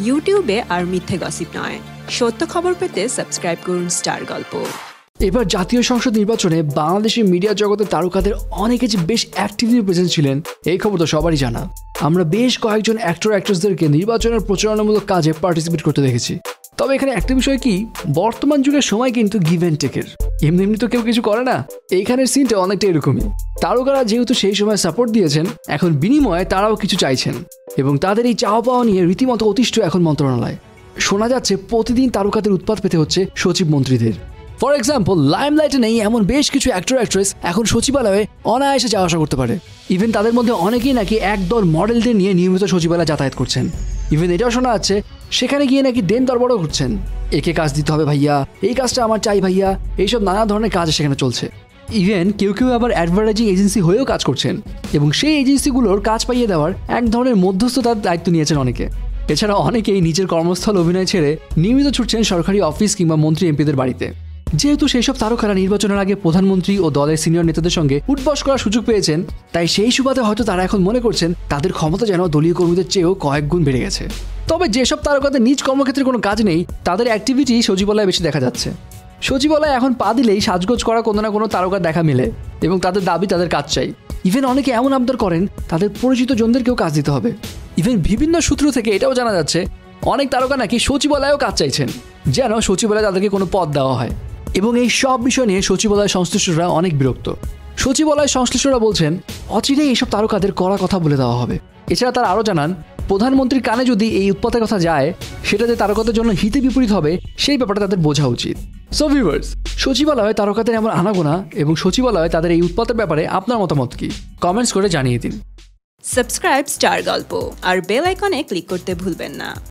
ইউটিউবে আর মিথ্যে গসিপ নয়, সত্য খবর পেতে সাবস্ক্রাইব করুন স্টার গল্প। এবার জাতীয় সংসদ নির্বাচনে বাংলাদেশের মিডিয়া জগতে তারকাদের অনেকে যে বেশ অ্যাক্টিভলি প্রেজেন্ট ছিলেন এই খবর তো সবারই জানা। আমরা বেশ কয়েকজন অ্যাক্টর অ্যাক্ট্রেসদেরকে নির্বাচনের প্রচারণামূলক কাজে পার্টিসিপেট করতে দেখেছি। তবে এখানে একটা বিষয় কি, বর্তমান যুগের সময় কিন্তু গিভ অ্যান্ড টেকের, এমনি তো কেউ কিছু করে না। এইখানের সিনটা অনেকটা এরকমই। তারকারা যেহেতু সেই সময় সাপোর্ট দিয়েছেন, এখন বিনিময়ে তারাও কিছু চাইছেন এবং তাদের এই চাওয়া পাওয়া নিয়ে রীতিমতো অতিষ্ঠ এখন মন্ত্রণালয়। শোনা যাচ্ছে প্রতিদিন তারকাদের উৎপাত পেতে হচ্ছে সচিব মন্ত্রীদের। ফর এক্সাম্পল, লাইমলাইটে নেই এমন বেশ কিছু অ্যাক্টর অ্যাক্ট্রেস এখন সচিবালয়ে অনায়াসে যাওয়া আসা করতে পারে। ইভেন তাদের মধ্যে অনেকেই নাকি একদল মডেলদের নিয়ে নিয়মিত সচিবালয়ে যাতায়াত করছেন। ইভেন এটাও শোনা যাচ্ছে সেখানে গিয়ে নাকি দেন দরবারও করছেন, একে কাজ দিতে হবে ভাইয়া, এই কাজটা আমার চাই ভাইয়া, এইসব নানা ধরনের কাজ সেখানে চলছে। ইভেন কেউ কেউ আবার অ্যাডভার্টাইজিং এজেন্সি হয়েও কাজ করছেন এবং সেই এজেন্সিগুলোর কাজ পাইয়ে দেওয়ার এক ধরনের মধ্যস্থতার দায়িত্ব নিয়েছেন অনেকে। এছাড়া অনেকেই নিজের কর্মস্থল অভিনয় ছেড়ে নিয়মিত ছুটছেন সরকারি অফিস কিংবা মন্ত্রী এমপিদের বাড়িতে। যেহেতু সেই সব তারকারা নির্বাচনের আগে প্রধানমন্ত্রী ও দলের সিনিয়র নেতাদের সঙ্গে উঠবস করার সুযোগ পেয়েছেন, তাই সেই সুবাদে হয়তো তারা এখন মনে করছেন তাদের ক্ষমতা যেন দলীয় কর্মীদের চেয়েও কয়েক গুণ বেড়ে গেছে। তবে যেসব তারকাদের নিজ কর্মক্ষেত্রে কোনো কাজ নেই, তাদের অ্যাক্টিভিটি সচিবালয়ে বেশি দেখা যাচ্ছে। সচিবালয়ে এখন পা দিলেই সাজগোজ করা কোনো না কোনো তারকার দেখা মেলে এবং তাদের দাবি তাদের কাজ চাই। ইভেন অনেকে এমন আবদার করেন তাদের পরিচিত জনদেরকেও কাজ দিতে হবে। ইভেন বিভিন্ন সূত্র থেকে এটাও জানা যাচ্ছে অনেক তারকা নাকি সচিবালয়েও কাজ চাইছেন, যেন সচিবালয়ে তাদেরকে কোনো পদ দেওয়া হয়। এবং এই সব বিষয় নিয়ে সচিবালয় সংশ্লিষ্টরা অনেক বিরক্ত। সচিবালয় সংশ্লিষ্টরা বলছেন অচিরেই এইসব তারকাদের কড়া কথা বলে দেওয়া হবে। এছাড়া তারা আরও জানান, প্রধানমন্ত্রীর কানে যদি এই উৎপাতের কথা যায়, সেটা যে তারকাদের জন্য হিতে বিপরীত হবে সেই ব্যাপারটা তাদের বোঝা উচিত। সো ভিউয়ার্স, সচিবালয়ে তারকাদের এমন আনাগোনা এবং সচিবালয়ে তাদের এই উৎপাতের ব্যাপারে আপনার মতামত কি, কমেন্টস করে জানিয়ে দিন। সাবস্ক্রাইব স্টার গল্প আর বেল আইকনে ক্লিক করতে ভুলবেন না।